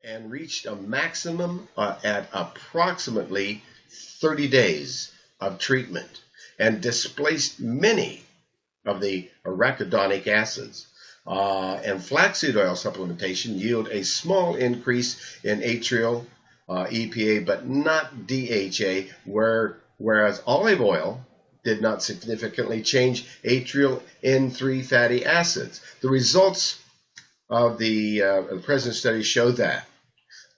and reached a maximum at approximately 30 days of treatment and displaced many of the arachidonic acids. And flaxseed oil supplementation yield a small increase in atrial EPA, but not DHA, whereas olive oil did not significantly change atrial N3 fatty acids. The results of the present study show that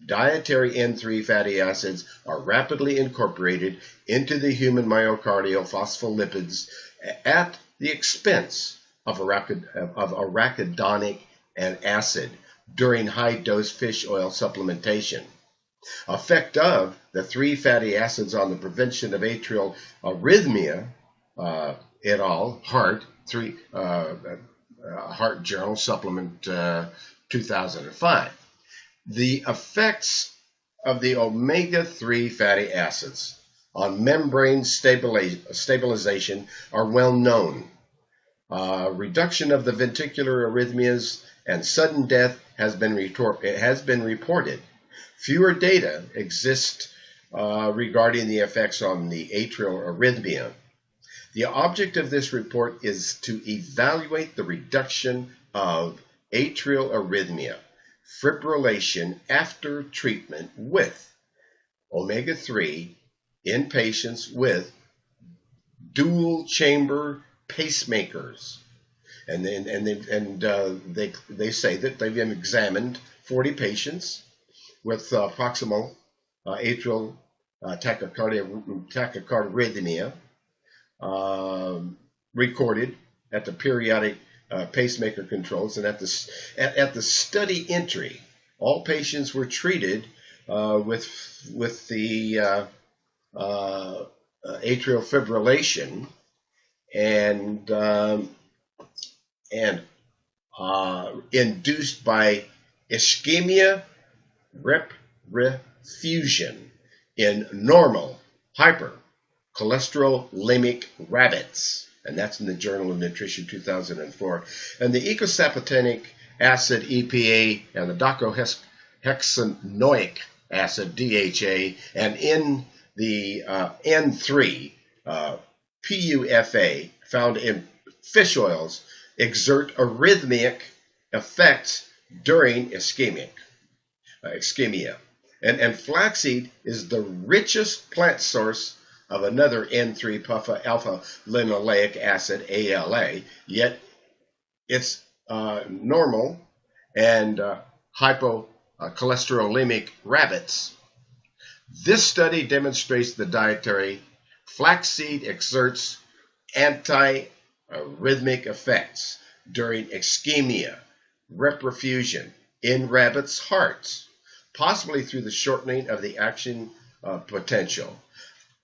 dietary N3 fatty acids are rapidly incorporated into the human myocardial phospholipids at the expense of arachidonic acid during high-dose fish oil supplementation. Effect of the three fatty acids on the prevention of atrial arrhythmia, et al., Heart Journal Supplement 2005. The effects of the omega-3 fatty acids on membrane stabilization are well known. Reduction of the ventricular arrhythmias and sudden death has been reported. Fewer data exist regarding the effects on the atrial arrhythmia. The object of this report is to evaluate the reduction of atrial arrhythmia, fibrillation after treatment with omega-3 in patients with dual chamber pacemakers. And they say that they've examined 40 patients with proximal atrial tachycardia recorded at the periodic pacemaker controls, and at the study entry, all patients were treated with the atrial fibrillation and induced by ischemia reperfusion in normal hypercholesterolemic rabbits. And that's in the Journal of Nutrition 2004. And the eicosapentaenic acid EPA and the docosahexaenoic acid DHA and in the N3 PUFA found in fish oils exert arrhythmic effects during ischemia. And flaxseed is the richest plant source of another N3 alpha linoleic acid, ALA, yet it's normal and hypocholesterolemic rabbits. This study demonstrates the dietary flaxseed exerts anti-arrhythmic effects during ischemia, reperfusion in rabbits' hearts, possibly through the shortening of the action potential.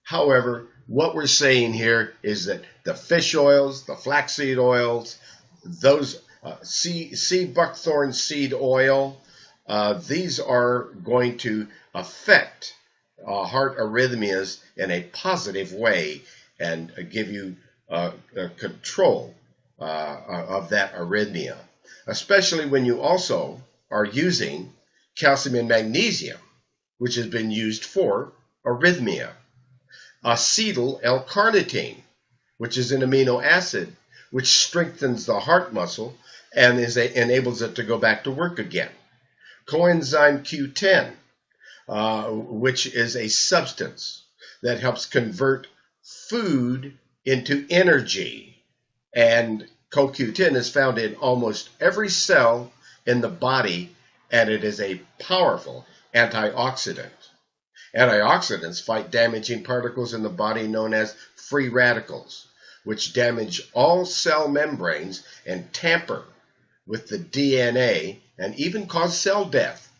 However, what we're saying here is that the fish oils, the flaxseed oils, those sea buckthorn seed oil, these are going to affect heart arrhythmias in a positive way and give you control of that arrhythmia, especially when you also are using calcium and magnesium, which has been used for arrhythmia. Acetyl L-carnitine, which is an amino acid which strengthens the heart muscle and enables it to go back to work again. Coenzyme Q10, which is a substance that helps convert food into energy. And CoQ10 is found in almost every cell in the body, and it is a powerful antioxidant. Antioxidants fight damaging particles in the body known as free radicals, which damage all cell membranes and tamper with the DNA and even cause cell death.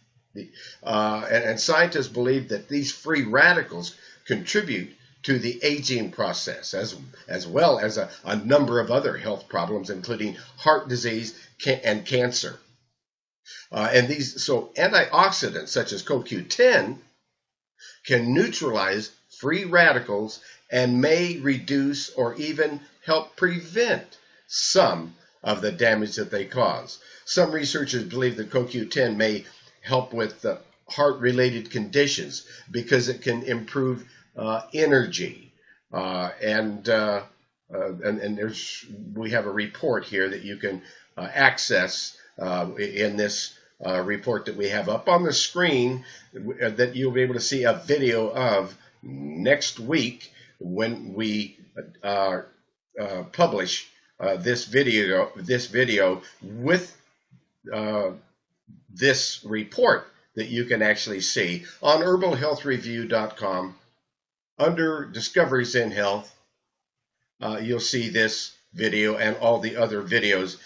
And scientists believe that these free radicals contribute to the aging process, as well as a number of other health problems, including heart disease and cancer. So antioxidants such as CoQ10 can neutralize free radicals and may reduce or even help prevent some of the damage that they cause. Some researchers believe that CoQ10 may help with heart-related conditions because it can improve energy. And we have a report here that you can access in this report that we have up on the screen that you'll be able to see a video of next week when we publish this video with this report that you can actually see on herbalhealthreview.com. Under Discoveries in Health, you'll see this video and all the other videos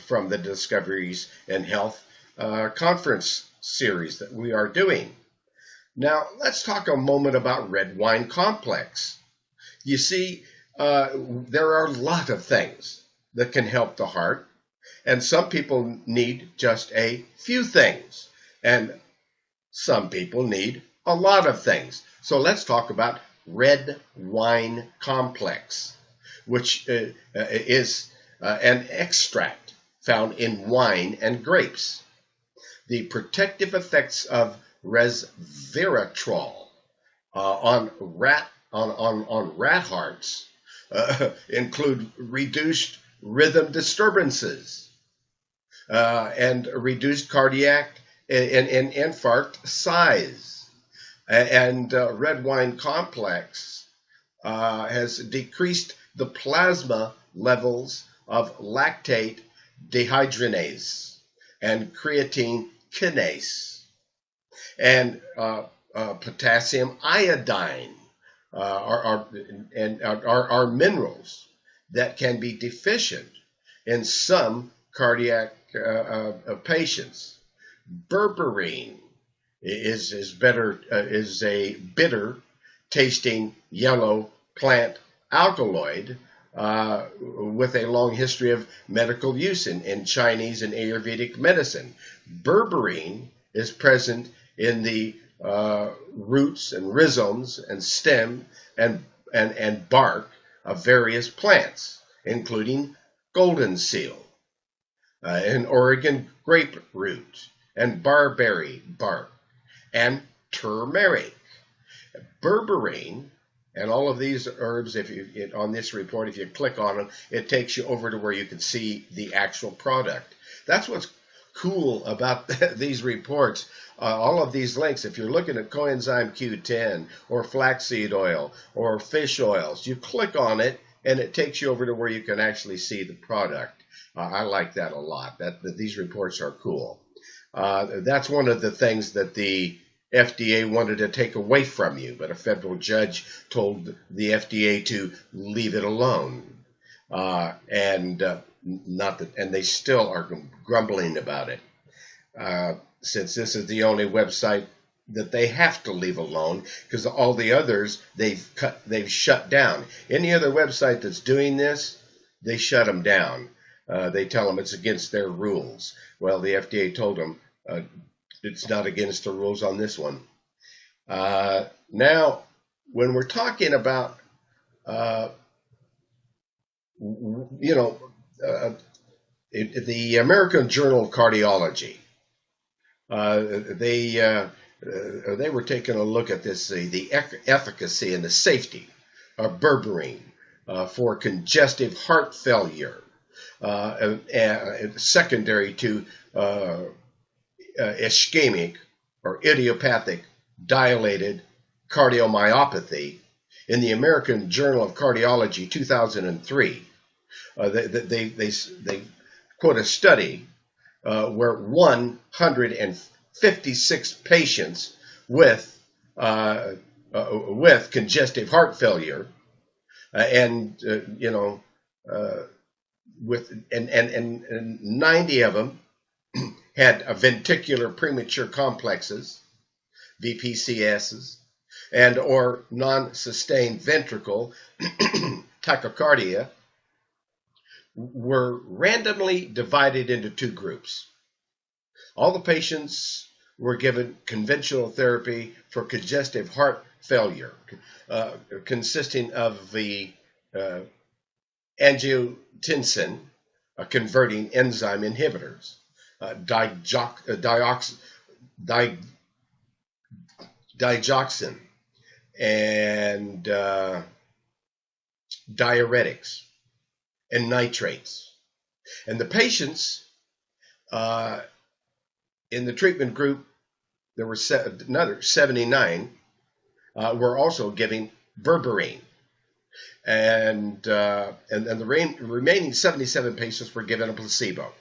from the Discoveries in Health conference series that we are doing. Now, let's talk a moment about red wine complex. You see, there are a lot of things that can help the heart, and some people need just a few things, and some people need a lot of things. So let's talk about red wine complex, which is an extract found in wine and grapes. The protective effects of resveratrol on rat hearts include reduced rhythm disturbances and reduced cardiac and infarct size. And red wine complex has decreased the plasma levels of lactate dehydrogenase and creatine kinase and potassium iodine are minerals that can be deficient in some cardiac patients. Berberine is a bitter tasting yellow plant alkaloid with a long history of medical use in Chinese and Ayurvedic medicine. Berberine is present in the roots and rhizomes and stem and bark of various plants, including golden seal, and Oregon grapefruit, and barberry bark, and turmeric. Berberine and all of these herbs, on this report, if you click on them, it takes you over to where you can see the actual product. That's what's cool about these reports. All of these links, if you're looking at coenzyme Q10 or flaxseed oil or fish oils, you click on it and it takes you over to where you can actually see the product. I like that a lot. That these reports are cool. That's one of the things that the FDA wanted to take away from you, but a federal judge told the FDA to leave it alone, and they still are grumbling about it. Since this is the only website that they have to leave alone, because all the others they've shut down. Any other website that's doing this, they shut them down. They tell them it's against their rules. Well, the FDA told them it's not against the rules on this one. Now, when we're talking about, the American Journal of Cardiology, they were taking a look at this, the efficacy and the safety of berberine for congestive heart failure, secondary to ischemic or idiopathic dilated cardiomyopathy. In the American Journal of Cardiology 2003, they quote a study where 156 patients with congestive heart failure and 90 of them had ventricular premature complexes, VPCSs, and or non-sustained ventricle tachycardia, were randomly divided into two groups. All the patients were given conventional therapy for congestive heart failure, consisting of the angiotensin converting enzyme inhibitors, digoxin and diuretics and nitrates. And the patients uh, in the treatment group, there were another 79 were also giving berberine. And the remaining 77 patients were given a placebo.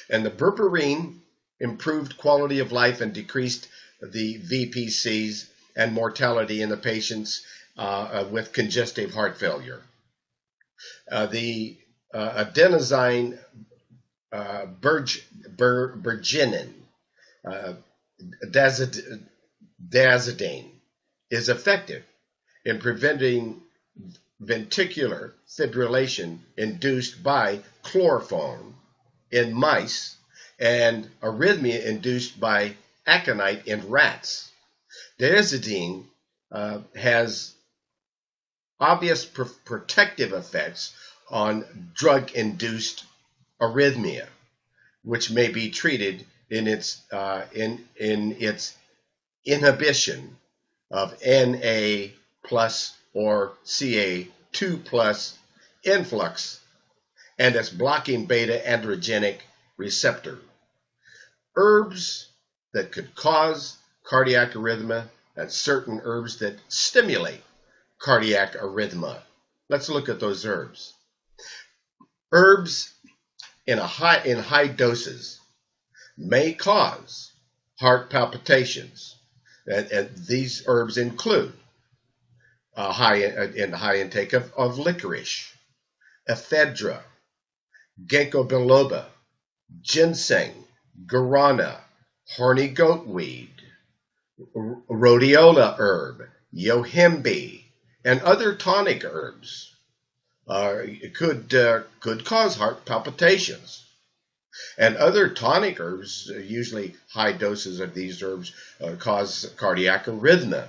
And the berberine improved quality of life and decreased the VPCs and mortality in the patients with congestive heart failure. The adenosine berginin, dazodine, is effective in preventing ventricular fibrillation induced by chloroform in mice and arrhythmia induced by aconite in rats. Dazodine has obvious protective effects on drug-induced arrhythmia, which may be treated in its inhibition of Na plus or Ca2 plus influx and its blocking beta androgenic receptor. Herbs that could cause cardiac arrhythmia and certain herbs that stimulate cardiac arrhythmia. Let's look at those herbs. Herbs in high doses may cause heart palpitations, and these herbs include high intake of licorice, ephedra, ginkgo biloba, ginseng, guarana, horny goatweed, rhodiola herb, yohimbe, and other tonic herbs could cause heart palpitations. And other tonic herbs, usually high doses of these herbs, cause cardiac arrhythmia.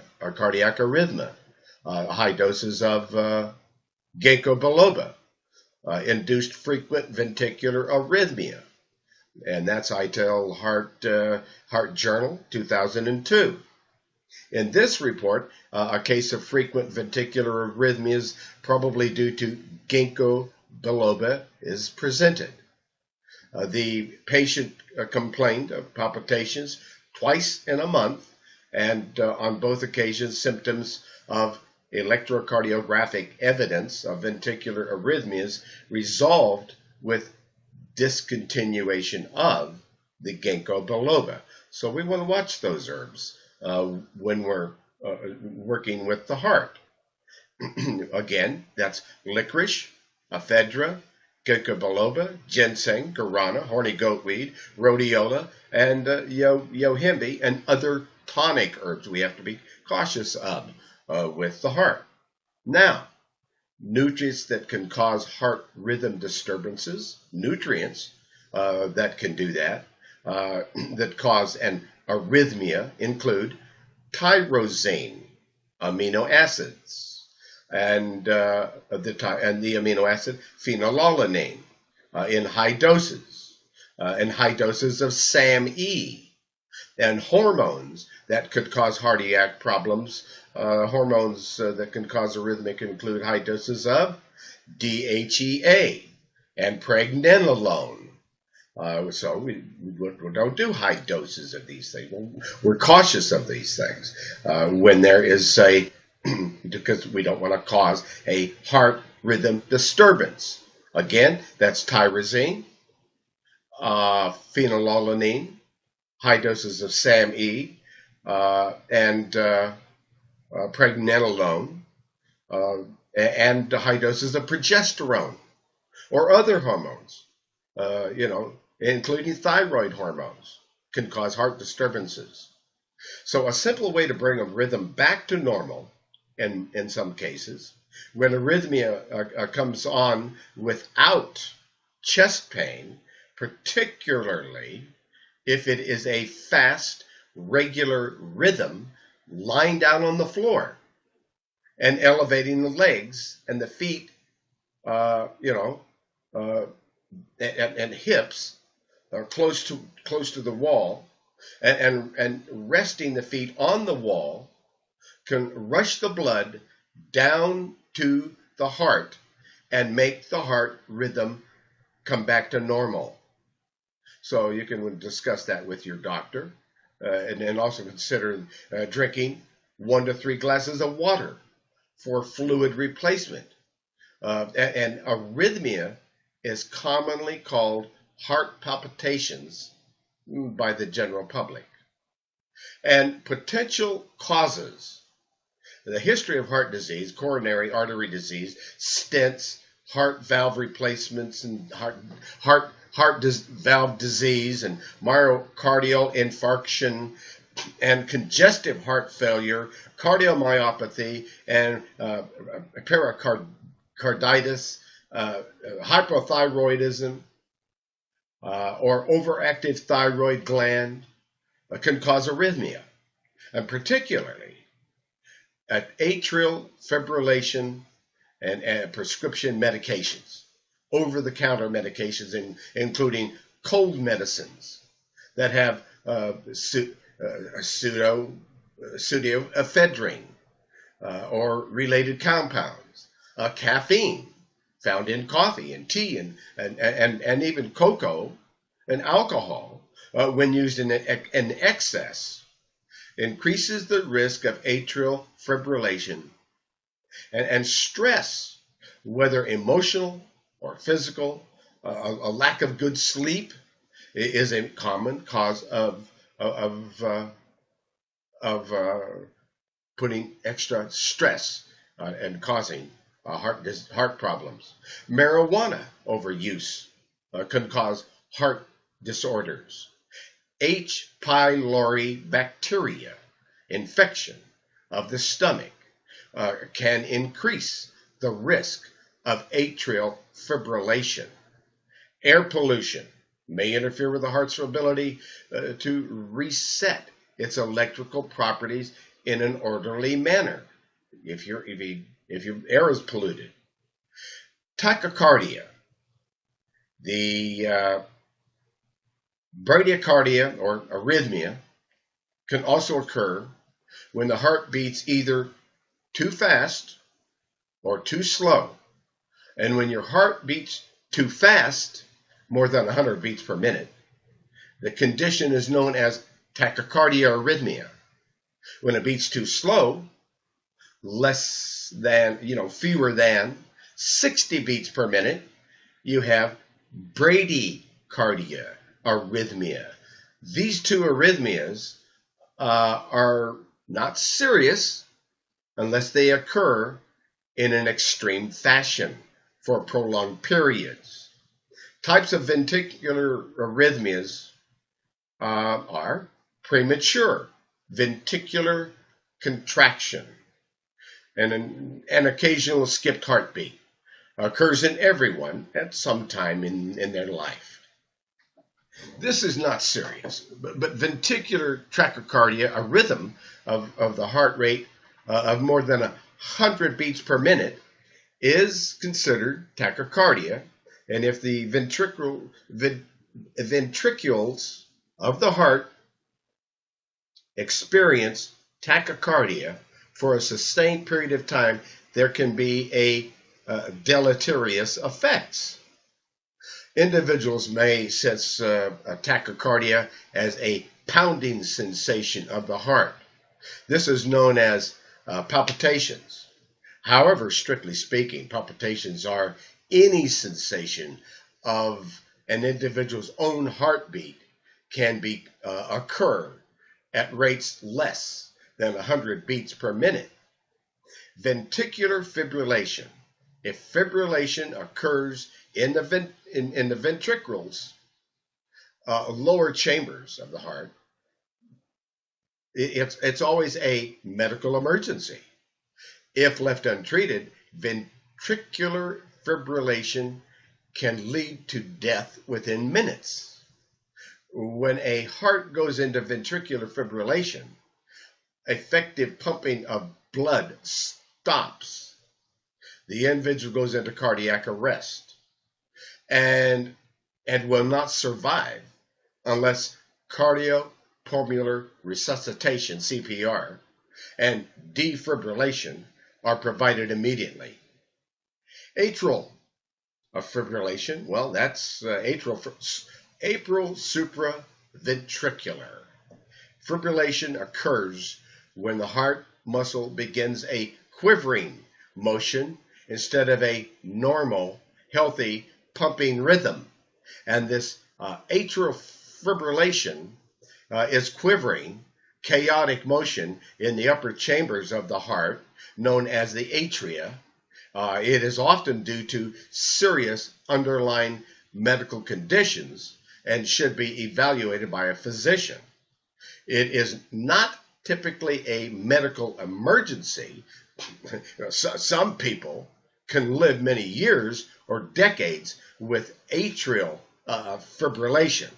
High doses of ginkgo biloba induced frequent ventricular arrhythmia, and that's ITEL Heart Journal 2002. In this report, a case of frequent ventricular arrhythmias, probably due to ginkgo biloba, is presented. The patient complained of palpitations twice in a month, and on both occasions, symptoms of electrocardiographic evidence of ventricular arrhythmias resolved with discontinuation of the ginkgo biloba. So we want to watch those herbs when we're working with the heart. Again, that's licorice, ephedra, ginkgo biloba, ginseng, guarana, horny goatweed, rhodiola, and yohimbe, and other tonic herbs we have to be cautious of with the heart. Now, nutrients that can cause heart rhythm disturbances, that can do that, that cause an arrhythmia include tyrosine amino acids and the amino acid phenylalanine in high doses, of SAMe, and hormones that could cause cardiac problems. Hormones that can cause arrhythmia include high doses of DHEA and pregnenolone. So we don't do high doses of these things. We're cautious of these things when there is because we don't want to cause a heart rhythm disturbance. Again, that's tyrosine, phenylalanine, high doses of SAMe, and pregnenolone, and high doses of progesterone or other hormones, including thyroid hormones, can cause heart disturbances. So a simple way to bring a rhythm back to normal, in some cases, when arrhythmia comes on without chest pain, particularly if it is a fast, regular rhythm, lying down on the floor and elevating the legs and the feet, and hips close to the wall, And resting the feet on the wall can rush the blood down to the heart and make the heart rhythm come back to normal. So you can discuss that with your doctor, and also consider drinking 1 to 3 glasses of water for fluid replacement. And arrhythmia is commonly called heart palpitations by the general public. And potential causes. The history of heart disease, coronary artery disease, stents, heart valve replacements, and heart valve disease, and myocardial infarction, and congestive heart failure, cardiomyopathy, and pericarditis, hypothyroidism, or overactive thyroid gland can cause arrhythmia, and particularly atrial fibrillation and prescription medications, over-the-counter medications, including cold medicines that have pseudoephedrine or related compounds, caffeine found in coffee and tea and even cocoa and alcohol when used in excess increases the risk of atrial fibrillation, and stress, whether emotional or physical, a lack of good sleep is a common cause of putting extra stress and causing heart problems. Marijuana overuse can cause heart disorders. H. pylori bacteria infection of the stomach can increase the risk of atrial fibrillation. Air pollution may interfere with the heart's ability to reset its electrical properties in an orderly manner if your air is polluted. Tachycardia. The bradycardia or arrhythmia can also occur when the heart beats either too fast or too slow. And when your heart beats too fast, more than 100 beats per minute, the condition is known as tachycardia arrhythmia. When it beats too slow, fewer than 60 beats per minute, you have bradycardia arrhythmia. These two arrhythmias are not serious unless they occur in an extreme fashion for prolonged periods. Types of ventricular arrhythmias are premature ventricular contraction and an occasional skipped heartbeat. Occurs in everyone at some time in their life. This is not serious, but ventricular tachycardia, a rhythm of the heart rate of more than 100 beats per minute, is considered tachycardia, and if the ventricules of the heart experience tachycardia for a sustained period of time, there can be deleterious effects. Individuals may sense tachycardia as a pounding sensation of the heart. This is known as palpitations. However, strictly speaking, palpitations are any sensation of an individual's own heartbeat can occur at rates less than 100 beats per minute. Ventricular fibrillation. If fibrillation occurs in the ventricles, lower chambers of the heart, it's always a medical emergency. If left untreated, ventricular fibrillation can lead to death within minutes. When a heart goes into ventricular fibrillation, effective pumping of blood stops. The individual goes into cardiac arrest and will not survive unless pulmonary resuscitation, CPR, and defibrillation are provided immediately. Atrial fibrillation, well, that's atrial supraventricular. Fibrillation occurs when the heart muscle begins a quivering motion instead of a normal, healthy pumping rhythm. And this atrial fibrillation is quivering, chaotic motion in the upper chambers of the heart, known as the atria. It is often due to serious underlying medical conditions and should be evaluated by a physician. It is not typically a medical emergency. Some people can live many years or decades with atrial fibrillation.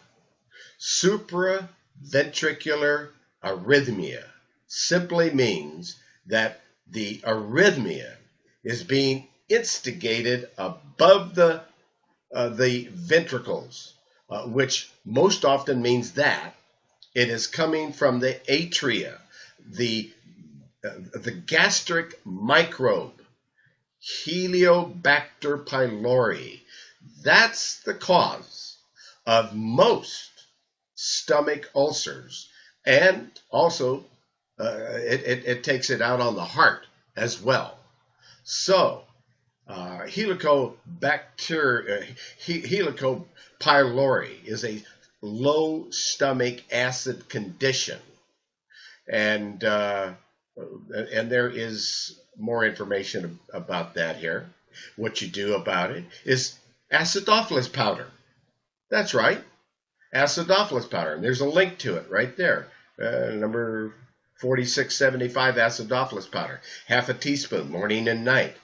Supraventricular arrhythmia simply means that the arrhythmia is being instigated above the ventricles, which most often means that it is coming from the atria, the gastric microbe, Helicobacter pylori. That's the cause of most stomach ulcers, and also it takes it out on the heart as well. So, Helicobacter pylori is a low stomach acid condition, and there is more information about that here. What you do about it is acidophilus powder. That's right, acidophilus powder, and there's a link to it right there. Number 4675 acidophilus powder, half a teaspoon morning and night.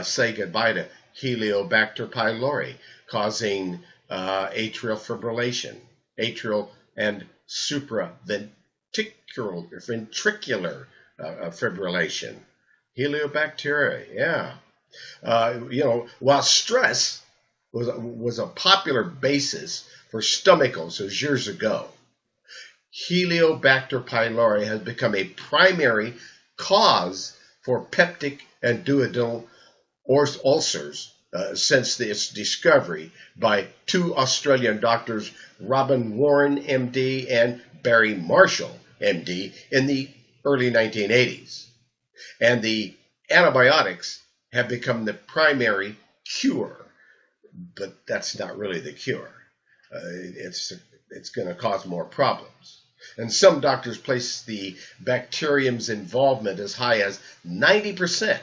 Say goodbye to Helicobacter pylori, causing atrial fibrillation, atrial and supraventricular fibrillation. Heliobacteria, yeah. While stress was a popular basis for stomach ulcers years ago, Helicobacter pylori has become a primary cause for peptic and duodenal ulcers since its discovery by two Australian doctors, Robin Warren, MD, and Barry Marshall, MD, in the early 1980s. And the antibiotics have become the primary cure, but that's not really the cure. It's going to cause more problems. And some doctors place the bacterium's involvement as high as 90%.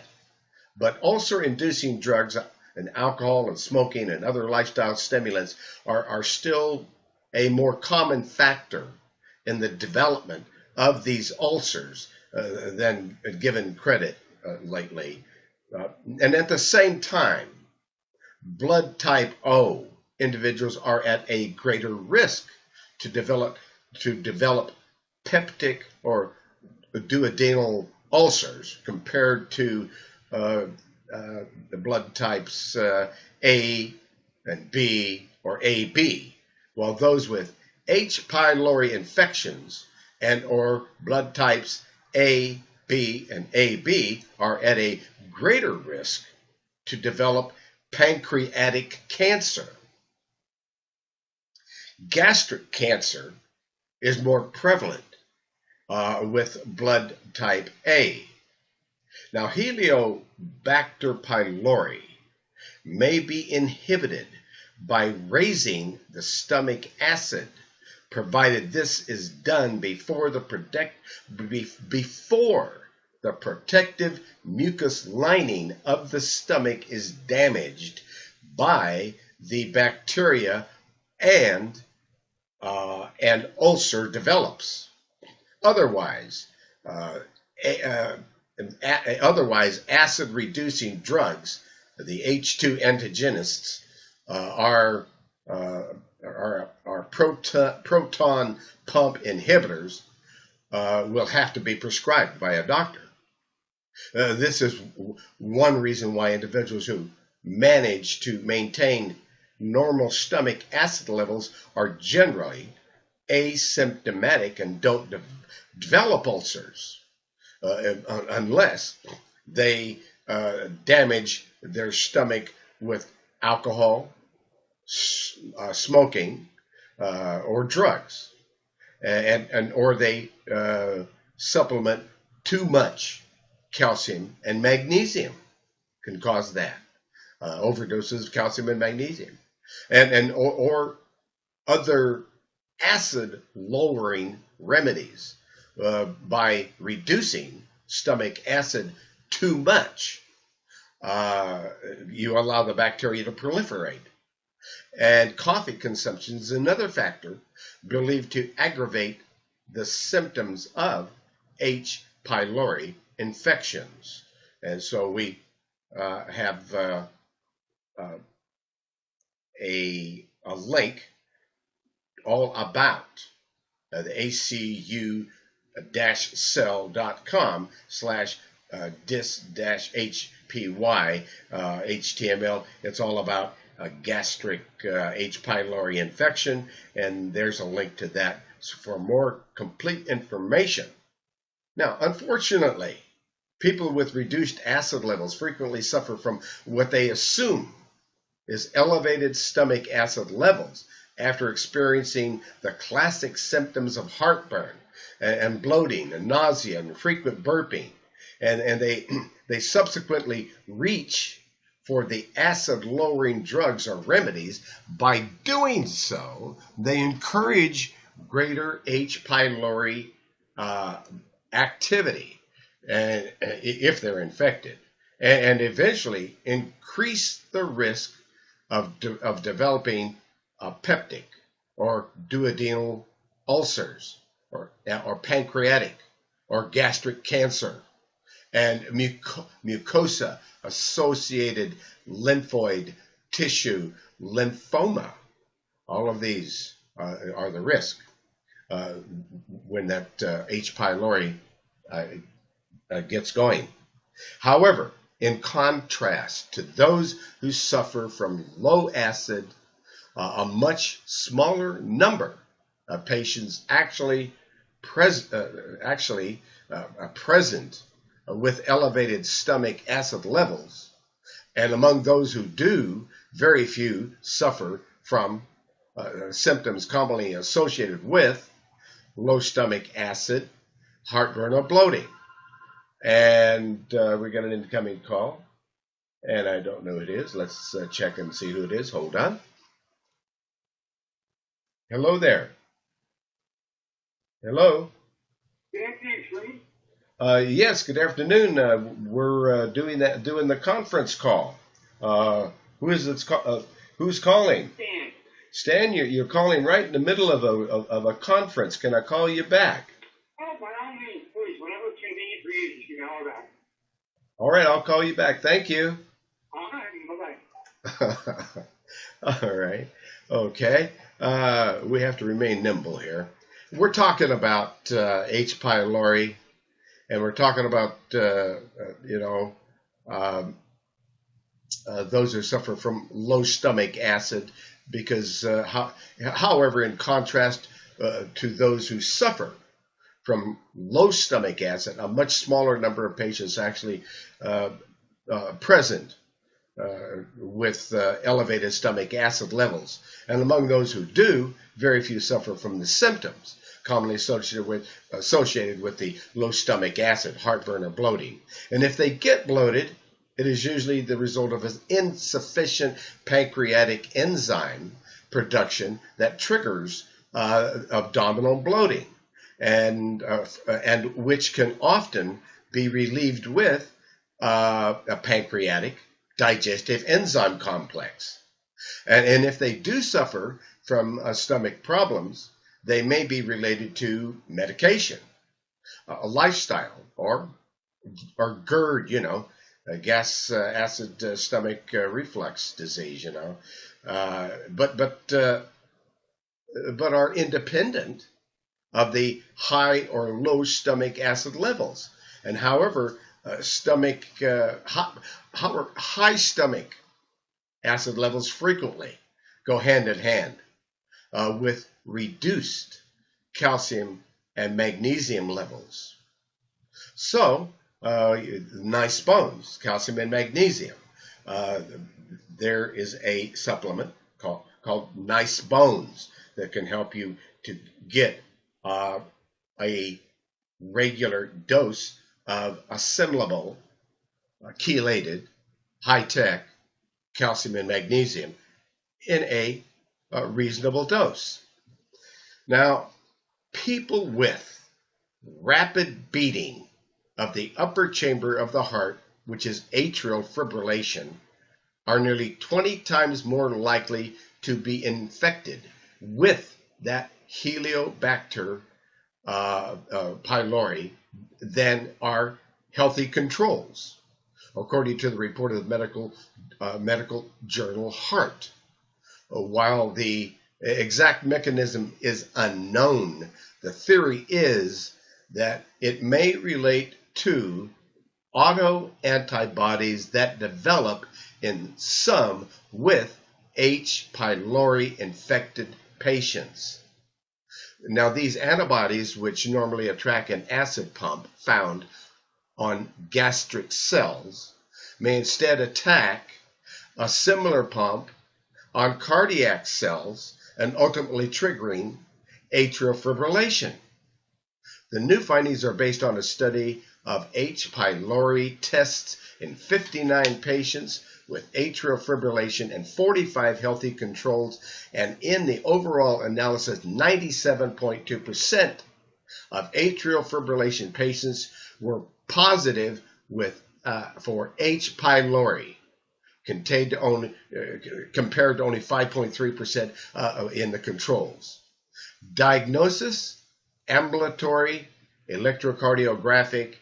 But ulcer-inducing drugs and alcohol and smoking and other lifestyle stimulants are still a more common factor in the development of these ulcers than given credit lately. And at the same time, blood type O individuals are at a greater risk to develop peptic or duodenal ulcers compared to the blood types A and B or AB, while those with H. pylori infections and or blood types A, B, and AB are at a greater risk to develop pancreatic cancer. Gastric cancer is more prevalent with blood type A. Now, Helicobacter pylori may be inhibited by raising the stomach acid, provided this is done before the protective mucous lining of the stomach is damaged by the bacteria and ulcer develops. Otherwise, acid-reducing drugs, the H2 antagonists, are proton pump inhibitors, will have to be prescribed by a doctor. This is one reason why individuals who manage to maintain normal stomach acid levels are generally asymptomatic and don't develop ulcers unless they damage their stomach with alcohol, smoking, or drugs, and or they supplement too much calcium and magnesium can cause that. Overdoses of calcium and magnesium, or other acid lowering remedies by reducing stomach acid too much. You allow the bacteria to proliferate. And coffee consumption is another factor believed to aggravate the symptoms of H. pylori infections. And so we have a link all about the acu-cell.com/dis-hpy HTML. It's all about gastric H. pylori infection, and there's a link to that for more complete information. Now, unfortunately, people with reduced acid levels frequently suffer from what they assume is elevated stomach acid levels after experiencing the classic symptoms of heartburn and bloating and nausea and frequent burping. And they subsequently reach for the acid-lowering drugs or remedies. By doing so, they encourage greater H. pylori activity if they're infected, and eventually increase the risk of developing peptic or duodenal ulcers or pancreatic or gastric cancer and mucosa associated lymphoid tissue lymphoma. All of these are the risk when that H. pylori gets going. However, in contrast to those who suffer from low acid, a much smaller number of patients actually present with elevated stomach acid levels, and among those who do, very few suffer from symptoms commonly associated with low stomach acid, heartburn, or bloating. And we got an incoming call, and I don't know who it is. Let's check and see who it is. Hold on. Hello there. Hello. Yes, good afternoon. We're doing the conference call. Who is it? Who's calling? Stan, you're calling right in the middle of a conference. Can I call you back? Oh, by all means, please. Whatever's convenient for you, just give me a call back. All right, I'll call you back. Thank you. All right, bye-bye. All right. Okay. We have to remain nimble here. We're talking about H. pylori, and we're talking about, those who suffer from low stomach acid because, however, in contrast to those who suffer from low stomach acid, a much smaller number of patients actually present with elevated stomach acid levels. And among those who do, very few suffer from the symptoms commonly associated with the low stomach acid, heartburn, or bloating. And if they get bloated, it is usually the result of an insufficient pancreatic enzyme production that triggers abdominal bloating, and which can often be relieved with a pancreatic digestive enzyme complex. And if they do suffer from stomach problems, they may be related to medication, a lifestyle, or GERD, gas acid stomach reflux disease, but are independent of the high or low stomach acid levels. And however, high stomach acid levels frequently go hand in hand with reduced calcium, and magnesium levels. So, nice bones, calcium and magnesium. Uh, there is a supplement called Nice Bones that can help you to get a regular dose of assimilable, chelated, high-tech calcium and magnesium in a reasonable dose. Now, people with rapid beating of the upper chamber of the heart, which is atrial fibrillation, are nearly 20 times more likely to be infected with that Heliobacter pylori than are healthy controls, according to the report of the medical journal Heart. While the exact mechanism is unknown, the theory is that it may relate to autoantibodies that develop in some with H. pylori infected patients. Now, these antibodies, which normally attract an acid pump found on gastric cells, may instead attack a similar pump on cardiac cells and ultimately triggering atrial fibrillation. The new findings are based on a study of H. pylori tests in 59 patients with atrial fibrillation and 45 healthy controls, and in the overall analysis, 97.2% of atrial fibrillation patients were positive for H. pylori, compared to only 5.3% in the controls. Diagnosis: ambulatory electrocardiographic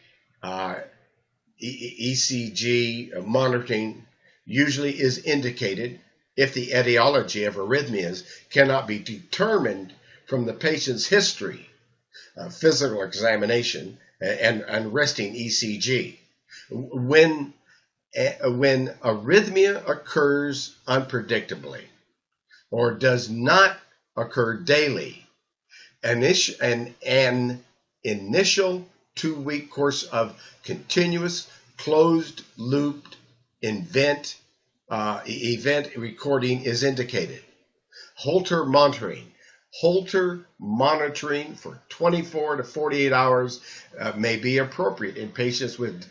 ECG monitoring usually is indicated if the etiology of arrhythmias cannot be determined from the patient's history, physical examination, and resting ECG. When arrhythmia occurs unpredictably or does not occur daily, an initial 2-week course of continuous closed-looped event recording is indicated. Holter monitoring for 24 to 48 hours may be appropriate in patients with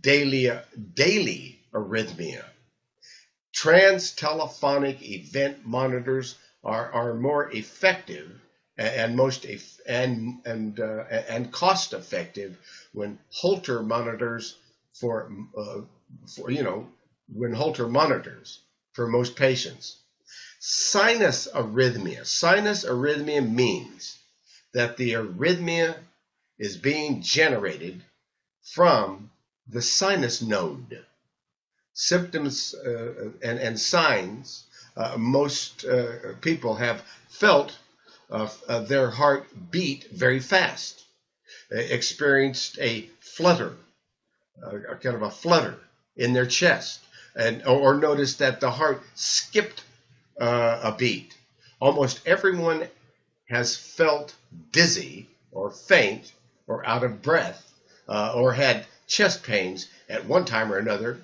daily arrhythmia. Trans-telephonic event monitors are more effective and cost effective when Holter monitors for most patients. Sinus arrhythmia means that the arrhythmia is being generated from the sinus node. Symptoms and signs: most people have felt their heart beat very fast, experienced a flutter, kind of a flutter in their chest, or noticed that the heart skipped a beat. Almost everyone has felt dizzy or faint or out of breath or had chest pains at one time or another,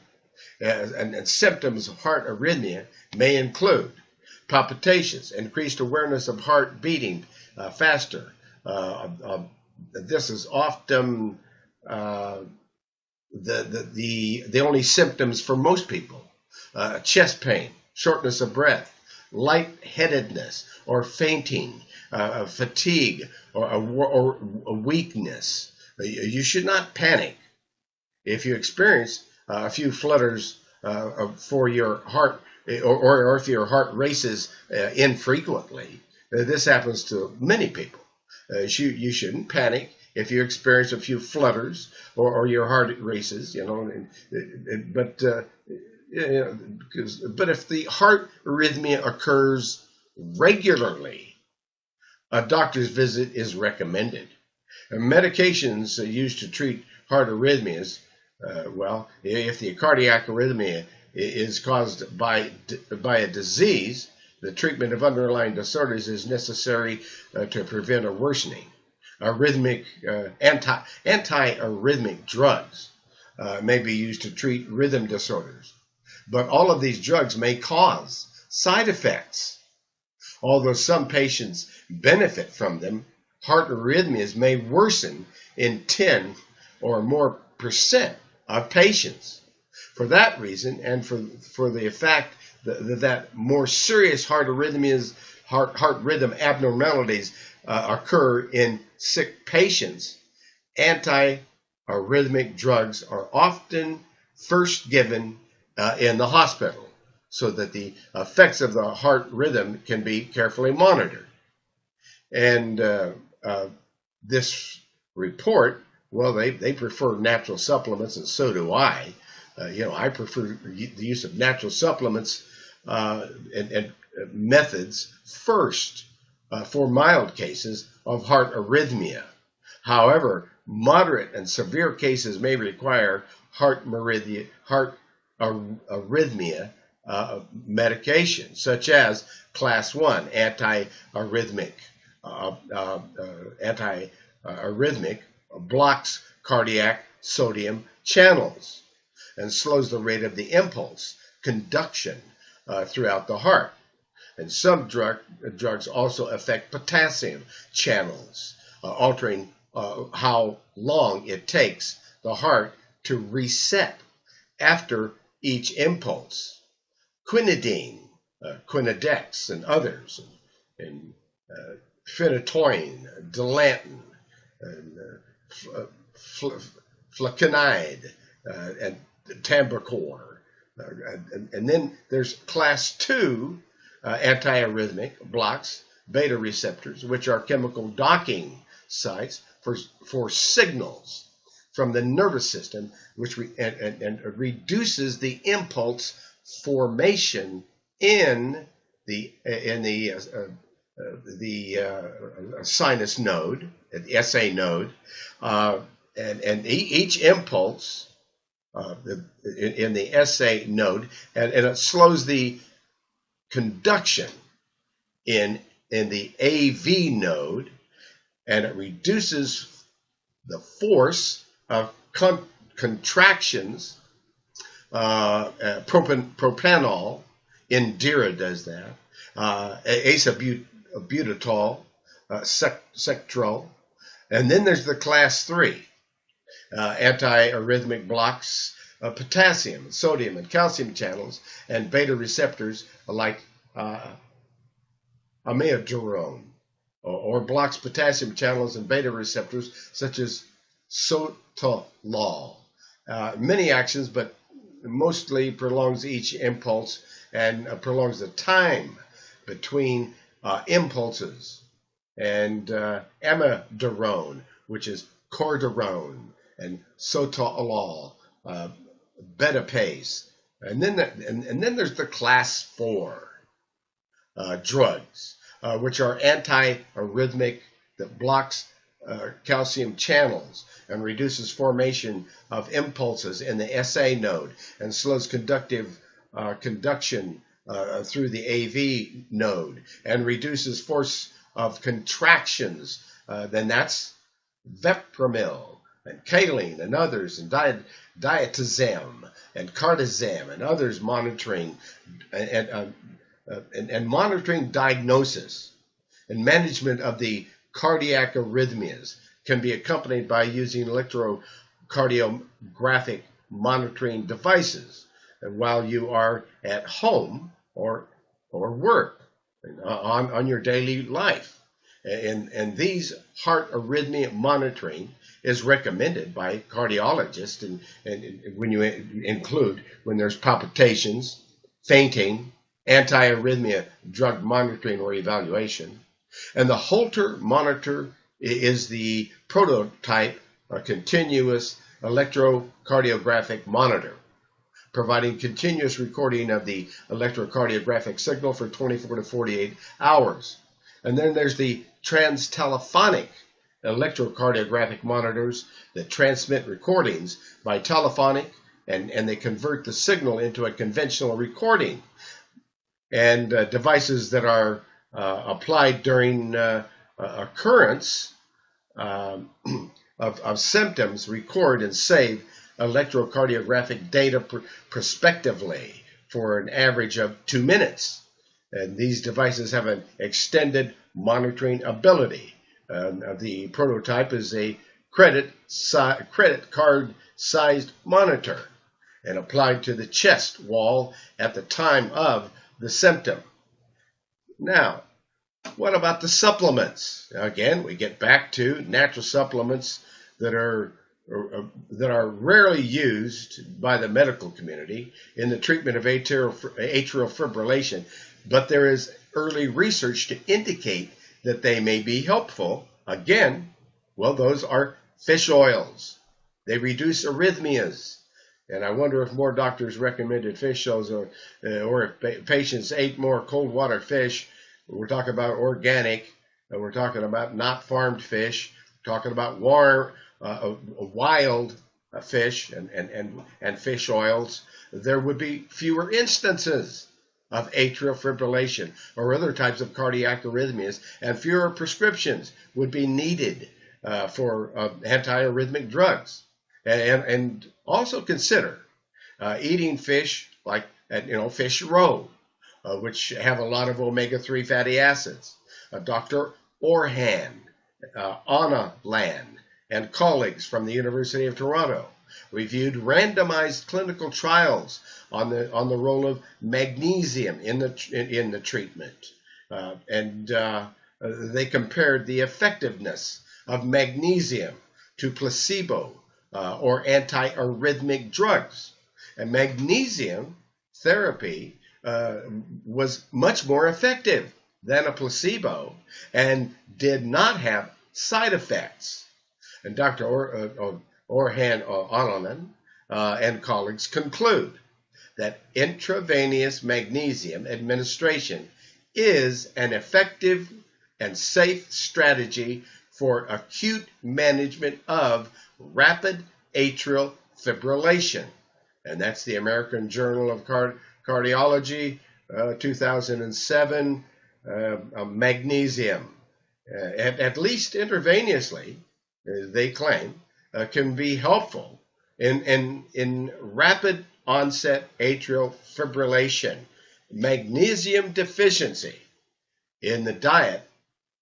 and symptoms of heart arrhythmia may include palpitations, increased awareness of heart beating faster. This is often the only symptoms for most people. Chest pain, shortness of breath, lightheadedness or fainting, fatigue or weakness. You should not panic if you experience a few flutters for your heart, or if your heart races infrequently. This happens to many people. You shouldn't panic if you experience a few flutters or your heart races, but if the heart arrhythmia occurs regularly, a doctor's visit is recommended. Medications used to treat heart arrhythmias, if the cardiac arrhythmia is caused by a disease, The treatment of underlying disorders is necessary to prevent a worsening. Anti-arrhythmic drugs may be used to treat rhythm disorders, but all of these drugs may cause side effects. Although some patients benefit from them, heart arrhythmias may worsen in 10 or more percent of patients. For that reason, and for the fact that more serious heart arrhythmias, heart rhythm abnormalities occur in sick patients, anti-arrhythmic drugs are often first given in the hospital so that the effects of the heart rhythm can be carefully monitored. And this report, well, they prefer natural supplements, and so do I. I prefer the use of natural supplements and methods first for mild cases of heart arrhythmia. However, moderate and severe cases may require heart arrhythmia medication, such as class 1 anti-arrhythmic blocks cardiac sodium channels and slows the rate of the impulse conduction throughout the heart. And some drugs also affect potassium channels, altering how long it takes the heart to reset after each impulse. Quinidine, Quinidex, and others, and phenytoin, Dilantin, and flecainide, and Tambacor. And then there's class 2 antiarrhythmic blocks, beta receptors, which are chemical docking sites for signals from the nervous system, which and reduces the impulse formation in the sinus node, the SA node, and each impulse in the SA node, and it slows the conduction in the AV node, and it reduces the force of contractions. Propanol, Indira does that. Acebutol, Sectrol, and then there's the class 3 antiarrhythmic blocks, potassium, sodium, and calcium channels, and beta receptors like amiodarone, or blocks potassium channels and beta receptors such as sotalol. Many actions, but mostly prolongs each impulse and prolongs the time between impulses. And amiodarone, which is cordarone, and sotalol, betapase. And then there's the class 4 drugs, which are antiarrhythmic that blocks calcium channels and reduces formation of impulses in the SA node and slows conduction through the AV node and reduces force of contractions. Then that's Vepramil and Kaline and others, and diatazam and cardizam and others, monitoring and monitoring diagnosis and management of the cardiac arrhythmias can be accompanied by using electrocardiographic monitoring devices, and while you are at home or work on your daily life. And these heart arrhythmia monitoring is recommended by cardiologists, and when you include when there's palpitations, fainting, anti-arrhythmia drug monitoring or evaluation. And the Holter monitor is the prototype, a continuous electrocardiographic monitor, providing continuous recording of the electrocardiographic signal for 24 to 48 hours. And then there's the trans-telephonic electrocardiographic monitors that transmit recordings by telephonic, and they convert the signal into a conventional recording. and devices that are applied during occurrence um, of symptoms record and save electrocardiographic data prospectively for an average of 2 minutes. And these devices have an extended monitoring ability. The prototype is a credit card sized monitor and applied to the chest wall at the time of the symptom. Now, what about the supplements? Again, we get back to natural supplements that are rarely used by the medical community in the treatment of atrial fibrillation, but there is early research to indicate that they may be helpful. Again, well, those are fish oils. They reduce arrhythmias. And I wonder if more doctors recommended fish oils, or if patients ate more cold water fish. We're talking about organic, and we're talking about not farmed fish. We're talking about wild fish and fish oils. There would be fewer instances of atrial fibrillation or other types of cardiac arrhythmias, and fewer prescriptions would be needed for antiarrhythmic drugs. And also consider eating fish like fish roe, which have a lot of omega-3 fatty acids. Dr. Orhan, Anna Land, and colleagues from the University of Toronto reviewed randomized clinical trials on the role of magnesium in the treatment, and they compared the effectiveness of magnesium to placebo or antiarrhythmic drugs. And magnesium therapy was much more effective than a placebo and did not have side effects. And Dr. Orhan Ananen and colleagues conclude that intravenous magnesium administration is an effective and safe strategy for acute management of rapid atrial fibrillation. And that's the American Journal of Cardiology, 2007, magnesium. At least intravenously, they claim, can be helpful in rapid onset atrial fibrillation. Magnesium deficiency in the diet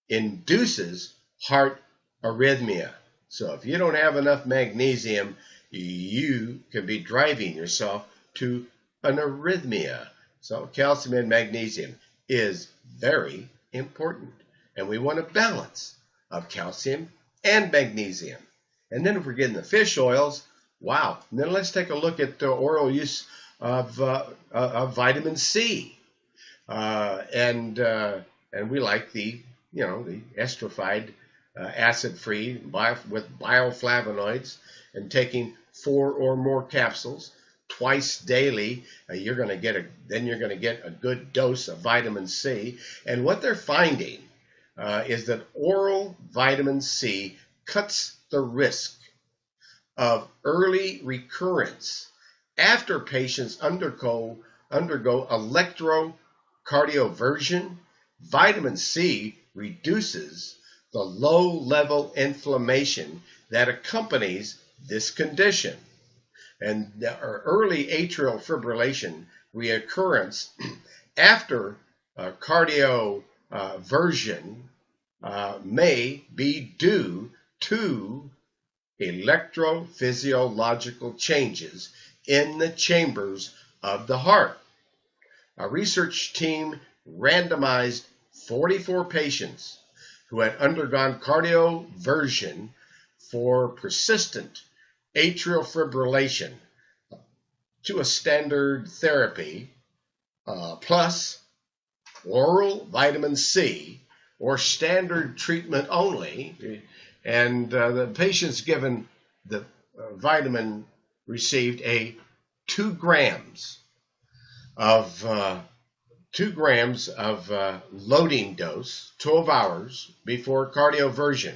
induces heart arrhythmia. So if you don't have enough magnesium, you can be driving yourself to an arrhythmia. So calcium and magnesium is very important. And we want a balance of calcium and magnesium. And then if we're getting the fish oils, wow. And then let's take a look at the oral use of vitamin C. And we like the esterified acid-free with bioflavonoids, and taking 4 or more capsules twice daily, you're going to get a good dose of vitamin C. And what they're finding is that oral vitamin C cuts the risk of early recurrence after patients undergo electrocardioversion. Vitamin C reduces the low-level inflammation that accompanies this condition. And early atrial fibrillation reoccurrence after cardioversion may be due to electrophysiological changes in the chambers of the heart. A research team randomized 44 patients who had undergone cardioversion for persistent atrial fibrillation to a standard therapy plus oral vitamin C or standard treatment only. And the patients given the vitamin received a 2 grams of loading dose 12 hours before cardioversion,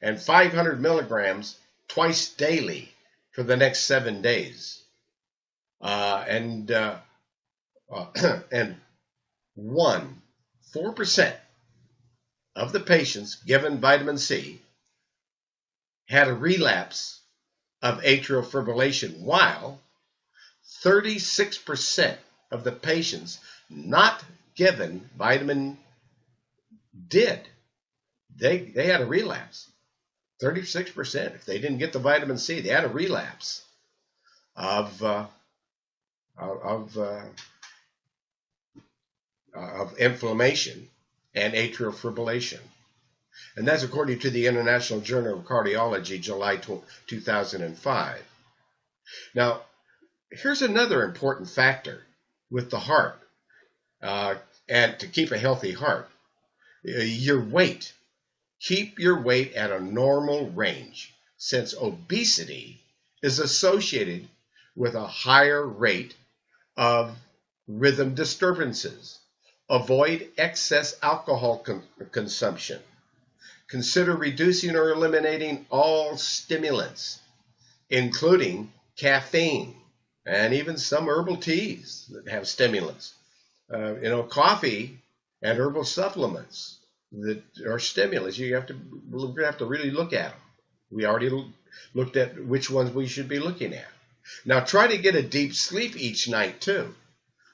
and 500 milligrams twice daily for the next 7 days. And 4% of the patients given vitamin C had a relapse of atrial fibrillation, while 36% of the patients not given vitamin did. They had a relapse. 36%. If they didn't get the vitamin C, they had a relapse of inflammation and atrial fibrillation. And that's according to the International Journal of Cardiology, July 2005. Now, here's another important factor with the heart, and to keep a healthy heart, your weight. Keep your weight at a normal range, since obesity is associated with a higher rate of rhythm disturbances. Avoid excess alcohol consumption. Consider reducing or eliminating all stimulants, including caffeine and even some herbal teas that have stimulants. Coffee and herbal supplements that are stimulants. We're going to have to really look at them. We already looked at which ones we should be looking at. Now, try to get a deep sleep each night too.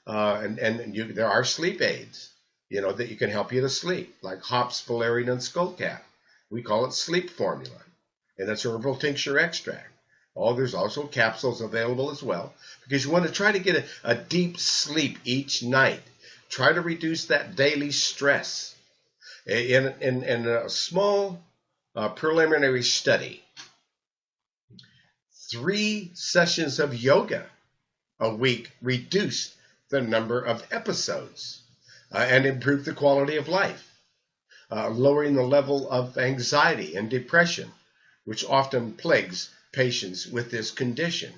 There are sleep aids, that you can help you to sleep, like hops, valerian, and skullcap. We call it sleep formula, and that's herbal tincture extract. There's also capsules available as well, because you want to try to get a deep sleep each night. Try to reduce that daily stress. In a small preliminary study, 3 sessions of yoga a week reduced the number of episodes and improved the quality of life, lowering the level of anxiety and depression, which often plagues patients with this condition.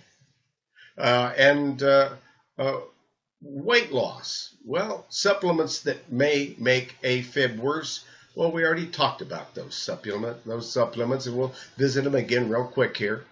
Weight loss. Well, supplements that may make AFib worse. Well, we already talked about those supplements, and we'll visit them again real quick here.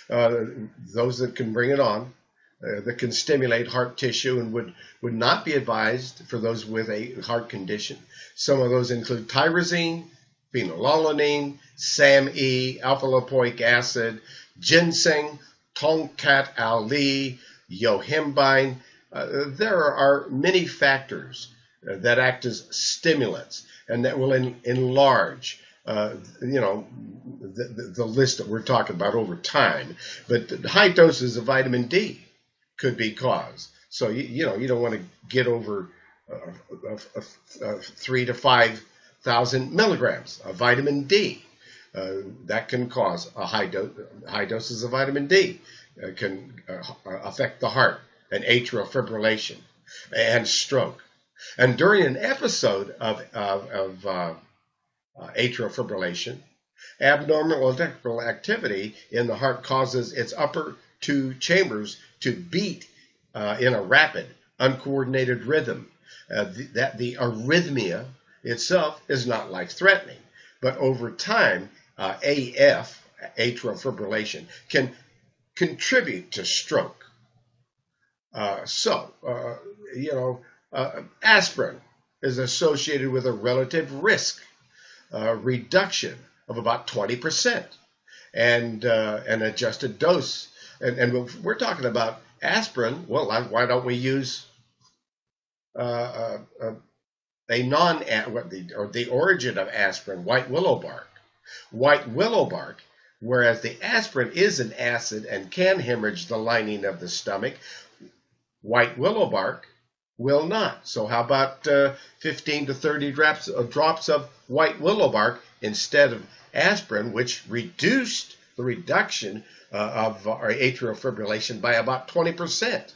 Those that can bring it on, that can stimulate heart tissue and would not be advised for those with a heart condition. Some of those include tyrosine, phenylalanine, SAMe, alpha-lipoic acid, ginseng, tongkat ali, yohimbine. There are many factors that act as stimulants and that will enlarge, the list that we're talking about over time. But high doses of vitamin D could be caused. So you don't want to get over 3,000 to 5,000 milligrams of vitamin D. That can cause high doses of vitamin D can affect the heart and atrial fibrillation and stroke. And during an episode of atrial fibrillation, abnormal electrical activity in the heart causes its upper 2 chambers to beat in a rapid, uncoordinated rhythm. The arrhythmia itself is not life-threatening, but over time, AF, atrial fibrillation, can contribute to stroke. Aspirin is associated with a relative risk reduction of about 20%, and an adjusted dose. And we're talking about aspirin. Well, why don't we use the origin of aspirin, white willow bark? White willow bark, whereas the aspirin is an acid and can hemorrhage the lining of the stomach, white willow bark will not. So how about 15 to 30 drops of white willow bark instead of aspirin, which reduced the reduction of our atrial fibrillation by about 20%.